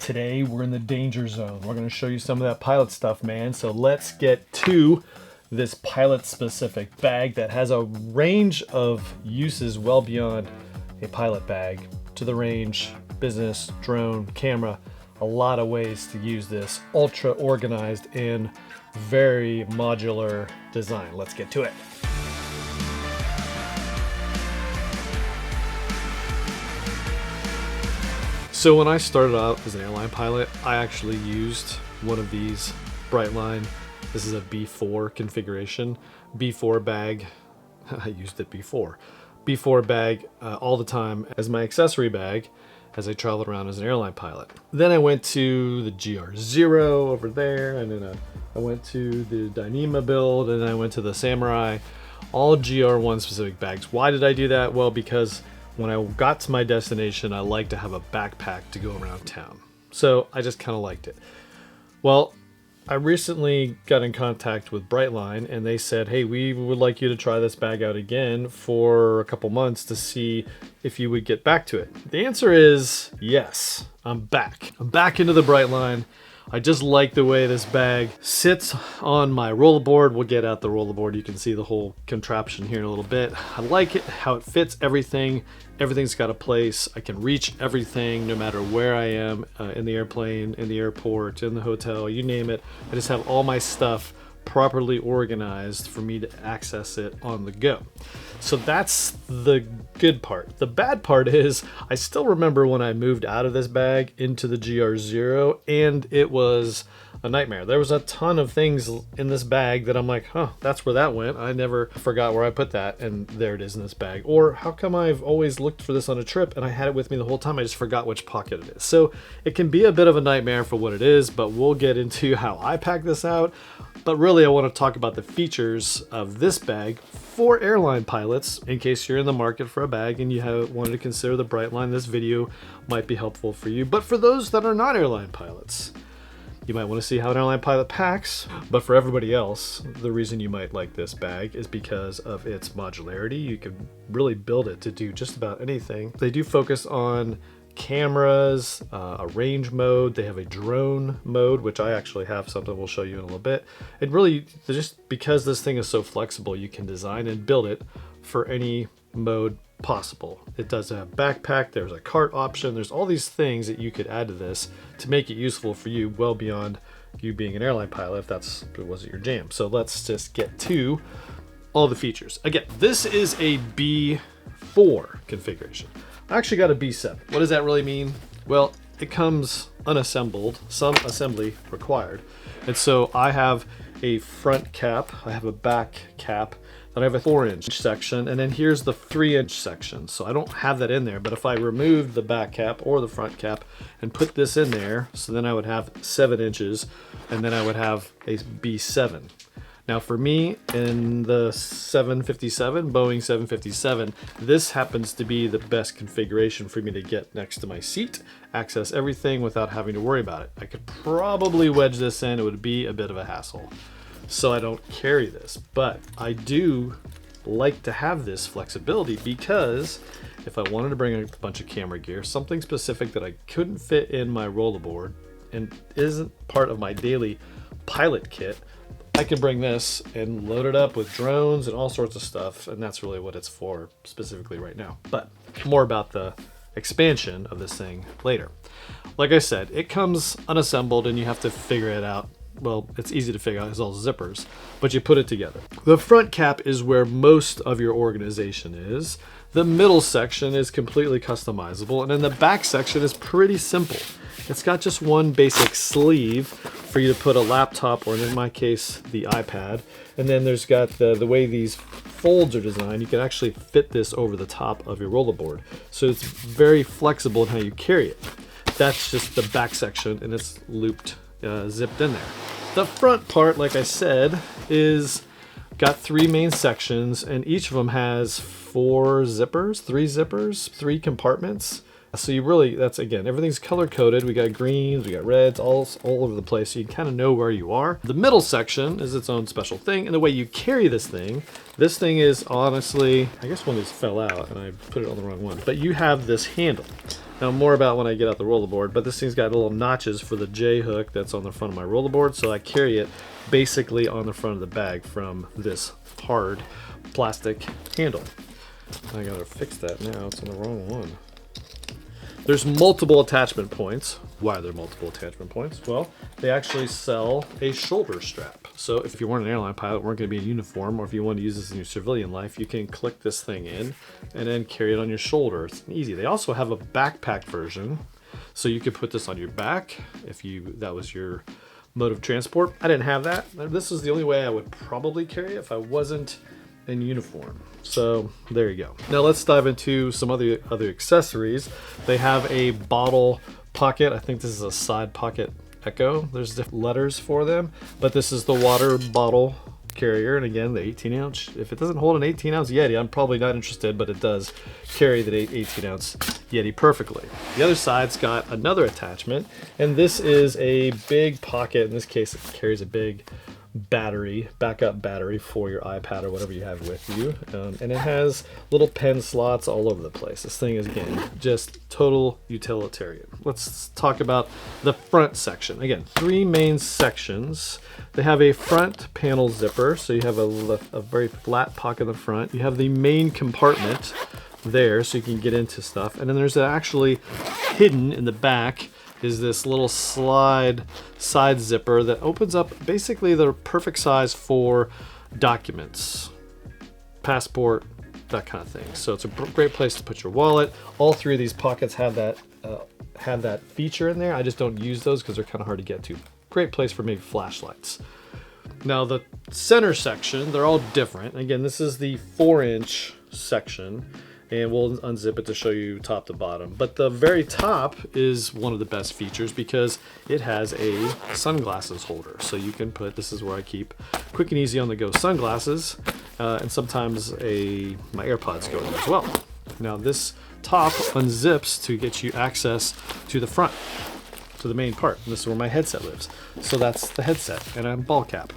Today we're in the danger zone. We're going to show you some of that pilot stuff, man. So let's get to this pilot specific bag that has a range of uses well beyond a pilot bag. To the range, business, drone, camera, a lot of ways to use this ultra organized and very modular design. Let's get to it. So when I started out as an airline pilot, I actually used one of these Brightline. This is a B4 configuration, B4 bag. I used it before. B4 bag all the time as my accessory bag as I traveled around as an airline pilot. Then I went to the GR0 over there, and then I went to the Dyneema build, and then I went to the Samurai, all GR1 specific bags. Why did I do that? Well, because when I got to my destination, I like to have a backpack to go around town. So I just kind of liked it. Well, I recently got in contact with Brightline, and they said, hey, we would like you to try this bag out again for a couple months to see if you would get back to it. The answer is yes, I'm back. I'm back into the Brightline. I just like the way this bag sits on my rollerboard. We'll get out the rollerboard. You can see the whole contraption here in a little bit. I like it, how it fits everything. Everything's got a place. I can reach everything no matter where I am, in the airplane, in the airport, in the hotel, you name it. I just have all my stuff properly organized for me to access it on the go. So that's the good part. The bad part is I still remember when I moved out of this bag into the GR0, and it was a nightmare. There was a ton of things in this bag that I'm like, huh, that's where that went. I never forgot where I put that, and there it is in this bag. Or how come I've always looked for this on a trip and I had it with me the whole time, I just forgot which pocket it is. So it can be a bit of a nightmare for what it is, but we'll get into how I pack this out. But really, I want to talk about the features of this bag for airline pilots. In case you're in the market for a bag and you wanted to consider the Brightline, this video might be helpful for you. But for those that are not airline pilots, you might want to see how an airline pilot packs. But for everybody else, the reason you might like this bag is because of its modularity. You can really build it to do just about anything. They do focus on cameras, a range mode. They have a drone mode, which I actually have, something we'll show you in a little bit. And really, just because this thing is so flexible, you can design and build it for any mode possible. It does have a backpack, there's a cart option, there's all these things that you could add to this to make it useful for you well beyond you being an airline pilot if it wasn't your jam. So let's just get to all the features. Again, this is a B4 configuration. I actually got a B7. What does that really mean? Well, it comes unassembled, some assembly required. And so I have a front cap, I have a back cap, then I have a 4-inch section, and then here's the 3-inch section. So I don't have that in there, but if I removed the back cap or the front cap and put this in there, so then I would have 7 inches, and then I would have a B7. Now for me, in the 757, Boeing 757, this happens to be the best configuration for me to get next to my seat, access everything without having to worry about it. I could probably wedge this in, it would be a bit of a hassle. So I don't carry this, but I do like to have this flexibility because if I wanted to bring a bunch of camera gear, something specific that I couldn't fit in my rollerboard and isn't part of my daily pilot kit, I can bring this and load it up with drones and all sorts of stuff, and that's really what it's for specifically right now. But more about the expansion of this thing later. Like I said, it comes unassembled and you have to figure it out. Well, it's easy to figure out, it's all zippers, but you put it together. The front cap is where most of your organization is. The middle section is completely customizable, and then the back section is pretty simple. It's got just one basic sleeve for you to put a laptop, or in my case, the iPad. And then there's got the way these folds are designed, you can actually fit this over the top of your rollerboard. So it's very flexible in how you carry it. That's just the back section, and it's looped, zipped in there. The front part, like I said, is got 3 main sections, and each of them has 3 zippers, 3 compartments. So you really, that's again, everything's color coded. We got greens, we got reds, all over the place, so you kind of know where you are. The middle section is its own special thing, and the way you carry this thing is honestly, I guess one of these fell out and I put it on the wrong one, but you have this handle. Now more about when I get out the rollerboard, but this thing's got little notches for the J hook that's on the front of my rollerboard, so I carry it basically on the front of the bag from this hard plastic handle. I gotta fix that now, it's on the wrong one. There's multiple attachment points. Why are there multiple attachment points? Well, they actually sell a shoulder strap. So if you weren't an airline pilot, weren't going to be in uniform, or if you want to use this in your civilian life, you can click this thing in and then carry it on your shoulder. It's easy. They also have a backpack version, so you could put this on your back if that was your mode of transport. I didn't have that. This is the only way I would probably carry it if I wasn't in uniform. So there you go. Now let's dive into some other accessories. They have a bottle pocket. I think this is a side pocket Echo. There's different letters for them, but this is the water bottle carrier, and again the 18 ounce. If it doesn't hold an 18 ounce Yeti, I'm probably not interested, but it does carry the 18 ounce Yeti perfectly. The other side's got another attachment, and this is a big pocket. In this case, it carries a big backup battery for your iPad or whatever you have with you, and it has little pen slots all over the place. This thing is, again, just total utilitarian. Let's talk about the front section. Again, 3 main sections. They have a front panel zipper, so you have a very flat pocket in the front. You have the main compartment there, so you can get into stuff, and then there's actually hidden in the back is this little side zipper that opens up, basically the perfect size for documents, passport, that kind of thing. So it's a great place to put your wallet. All 3 of these pockets have that feature in there. I just don't use those because they're kind of hard to get to. Great place for maybe flashlights. Now the center section, they're all different. Again, this is the 4-inch section, and we'll unzip it to show you top to bottom. But the very top is one of the best features because it has a sunglasses holder. So you can put, this is where I keep quick and easy on the go sunglasses, and sometimes my AirPods go in there as well. Now this top unzips to get you access to the front, to the main part. And this is where my headset lives. So that's the headset and a ball cap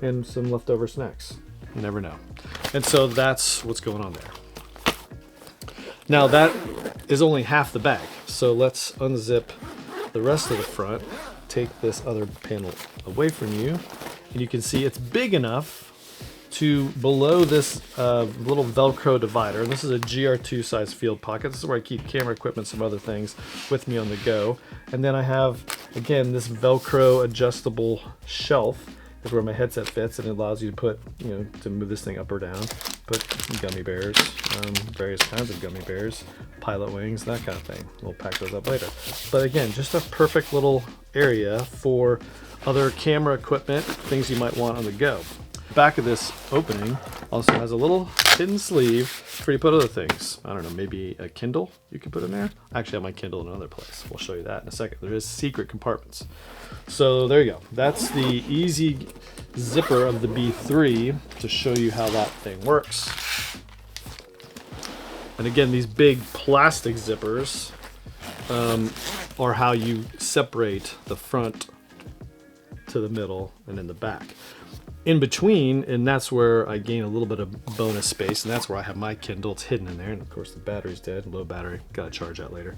and some leftover snacks. You never know. And so that's what's going on there. Now that is only half the bag, so let's unzip the rest of the front, take this other panel away from you, and you can see it's big enough to below this little Velcro divider, and this is a GR2 size field pocket. This is where I keep camera equipment, some other things with me on the go. And then I have, again, this Velcro adjustable shelf is where my headset fits, and it allows you to put, to move this thing up or down. Put gummy bears, various kinds of gummy bears, pilot wings, that kind of thing. We'll pack those up later. But again, just a perfect little area for other camera equipment, things you might want on the go. Back of this opening also has a little hidden sleeve for you to put other things. I don't know, maybe a Kindle you could put in there. I actually have my Kindle in another place. We'll show you that in a second. There is secret compartments. So there you go. That's the easy zipper of the B3 to show you how that thing works. And again, these big plastic zippers are how you separate the front to the middle and in the back. In between, and that's where I gain a little bit of bonus space, and that's where I have my Kindle. It's hidden in there, and of course the battery's dead, low battery, gotta charge that later.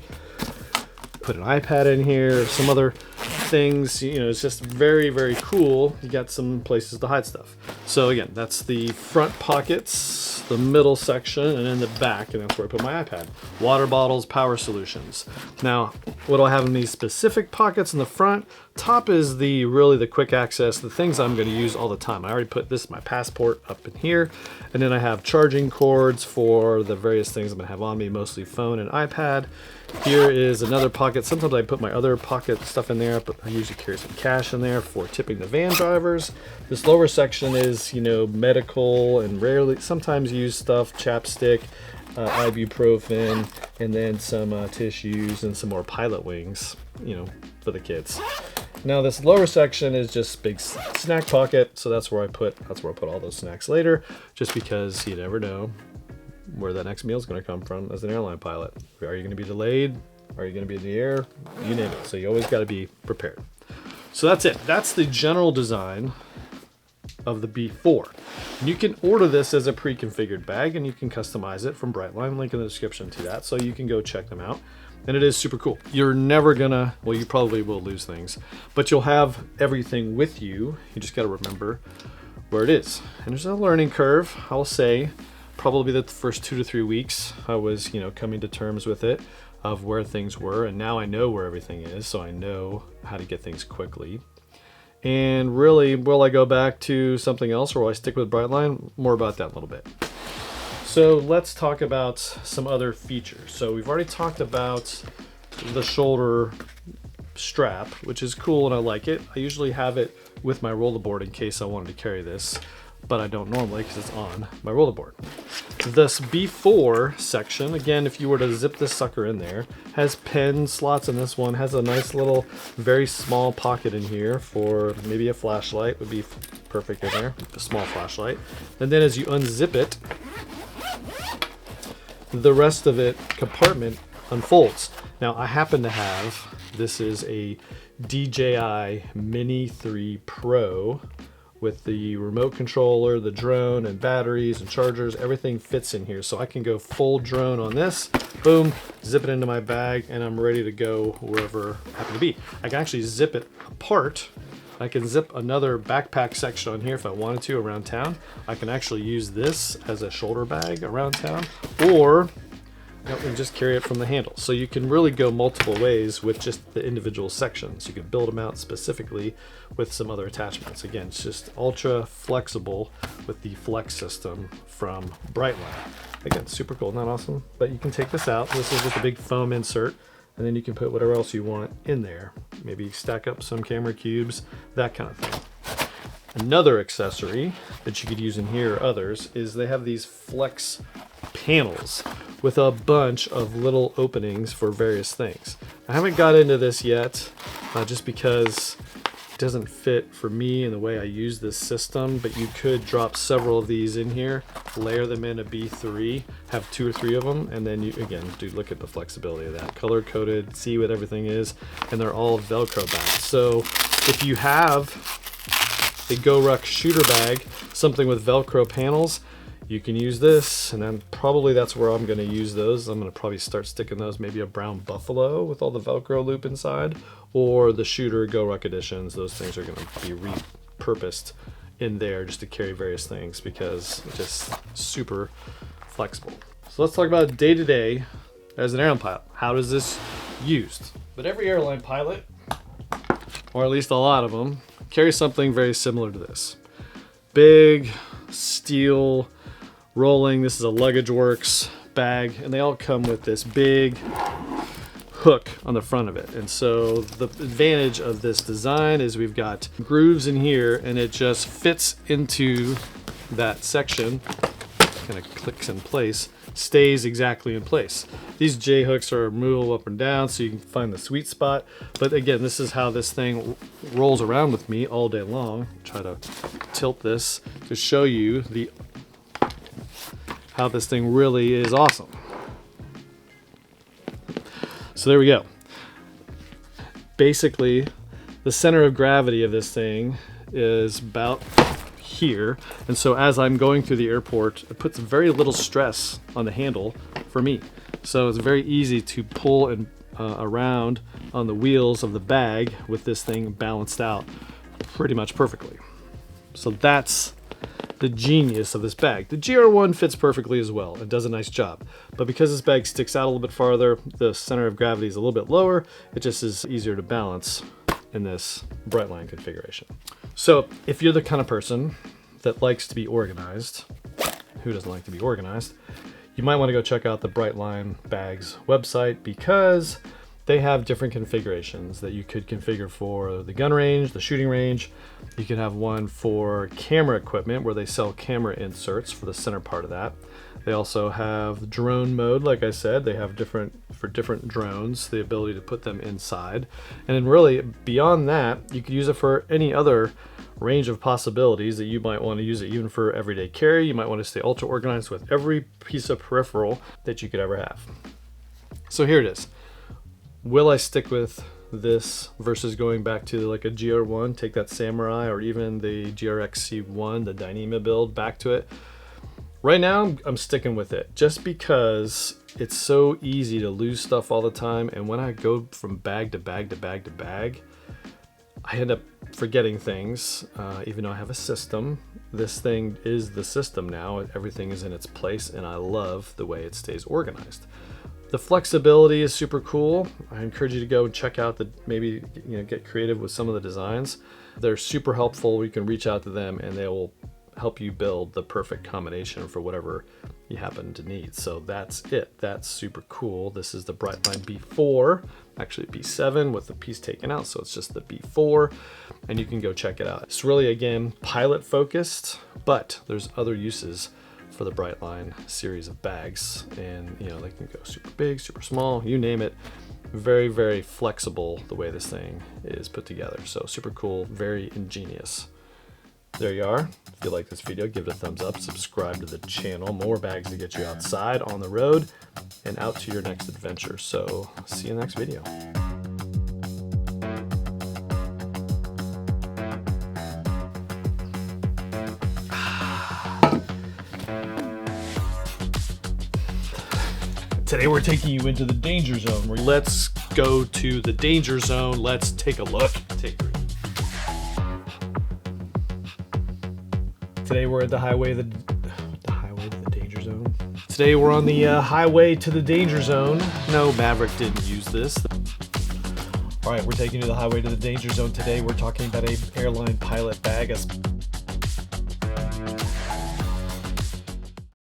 Put an iPad in here, some other things, it's just very, very cool. You got some places to hide stuff. So again, that's the front pockets, the middle section, and then the back, and that's where I put my iPad. Water bottles, power solutions. Now, what do I have in these specific pockets in the front? Top is really the quick access, the things I'm going to use all the time. I already put my passport up in here, and then I have charging cords for the various things I'm going to have on me, mostly phone and iPad. Here is another pocket. Sometimes I put my other pocket stuff in there, but I usually carry some cash in there for tipping the van drivers. This lower section is, medical and rarely, sometimes used stuff, chapstick, ibuprofen, and then some tissues and some more pilot wings, for the kids. Now this lower section is just big snack pocket, so that's where I put all those snacks later, just because you never know where that next meal is going to come from as an airline pilot. Are you going to be delayed? Are you going to be in the air? You name it. So you always got to be prepared. So that's it. That's the general design of the B4. And you can order this as a pre-configured bag, and you can customize it from Brightline. Link in the description to that, so you can go check them out. And it is super cool. You're never gonna, well, you probably will lose things, but you'll have everything with you. You just gotta remember where it is. And there's a learning curve, I'll say. Probably the first 2 to 3 weeks I was, coming to terms with it, of where things were, and now I know where everything is, so I know how to get things quickly. And really, will I go back to something else, or will I stick with Brightline? More about that in a little bit. So let's talk about some other features. So we've already talked about the shoulder strap, which is cool and I like it. I usually have it with my rollerboard in case I wanted to carry this, but I don't normally because it's on my rollerboard. This B4 section, again, if you were to zip this sucker in there, has pen slots in this one, has a nice little, very small pocket in here for maybe a flashlight would be perfect in there, a small flashlight. And then as you unzip it, the rest of it compartment unfolds. Now I happen to have, this is a DJI Mini 3 Pro with the remote controller, the drone, and batteries and chargers. Everything fits in here, so I can go full drone on this, boom, zip it into my bag, and I'm ready to go wherever I happen to be. I can actually zip it apart. I can zip another backpack section on here if I wanted to around town. I can actually use this as a shoulder bag around town, or and just carry it from the handle. So you can really go multiple ways with just the individual sections. You can build them out specifically with some other attachments. Again, it's just ultra flexible with the Flex system from Brightline. Again, super cool, not awesome? But you can take this out. This is with a big foam insert, and then you can put whatever else you want in there. Maybe stack up some camera cubes, that kind of thing. Another accessory that you could use in here or others is they have these flex panels with a bunch of little openings for various things. I haven't got into this yet just because it doesn't fit for me in the way I use this system, but you could drop several of these in here, layer them in a B3, have 2 or 3 of them, and then you, again, dude, look at the flexibility of that. Color coded, see what everything is, and they're all Velcro bags. So if you have a GoRuck shooter bag, something with Velcro panels, you can use this, and then probably that's where I'm going to use those. I'm going to probably start sticking those, maybe a brown buffalo with all the Velcro loop inside, or the shooter GoRuck editions. Those things are going to be repurposed in there just to carry various things because it's just super flexible. So let's talk about day-to-day as an airline pilot. How is this used? But every airline pilot, or at least a lot of them, carry something very similar to this. Big steel rolling, this is a Luggage Works bag, and they all come with this big hook on the front of it. And so the advantage of this design is we've got grooves in here, and it just fits into that section, kind of clicks in place, stays exactly in place. These J hooks are movable up and down so you can find the sweet spot. But again, this is how this thing rolls around with me all day long. Try to tilt this to show you how this thing really is awesome. So there we go. Basically, the center of gravity of this thing is about here, and so as I'm going through the airport, it puts very little stress on the handle for me. So it's very easy to pull and around on the wheels of the bag with this thing balanced out pretty much perfectly. So that's the genius of this bag. The GR1 fits perfectly as well. It does a nice job. But because this bag sticks out a little bit farther, the center of gravity is a little bit lower, it just is easier to balance in this Brightline configuration. So if you're the kind of person that likes to be organized, who doesn't like to be organized, you might want to go check out the Brightline Bags website because they have different configurations that you could configure for the gun range, the shooting range. You can have one for camera equipment where they sell camera inserts for the center part of that. They also have drone mode, like I said. They have for different drones, the ability to put them inside. And then really beyond that, you could use it for any other range of possibilities that you might want to use it even for everyday carry. You might want to stay ultra organized with every piece of peripheral that you could ever have. So here it is. Will I stick with this versus going back to like a GR1, take that Samurai or even the GRX-C1, the Dyneema build, back to it? Right now, I'm sticking with it just because It's so easy to lose stuff all the time, and when I go from bag to bag to bag to bag, I end up forgetting things, even though I have a system. This thing is the system now. Everything is in its place, and I love the way it stays organized. The flexibility is super cool. I encourage you to go and check out maybe get creative with some of the designs. They're super helpful. You can reach out to them, and they will help you build the perfect combination for whatever you happen to need. So that's it. That's super cool. This is the Brightline B4, actually B7 with the piece taken out, so it's just the B4, and you can go check it out. It's really, again, pilot focused, but there's other uses for the Brightline series of bags, and they can go super big, super small, you name it. Very, very flexible the way this thing is put together. So super cool, very ingenious. There you are. If you like this video, give it a thumbs up, subscribe to the channel. More bags to get you outside, on the road, and out to your next adventure. So see you in the next video. Today we're taking you into the danger zone. Let's go to the danger zone. Let's take a look. Today we're at the highway to the danger zone. Today we're on the highway to the danger zone. No, Maverick didn't use this. All right, we're taking you to the highway to the danger zone. Today we're talking about an airline pilot bag.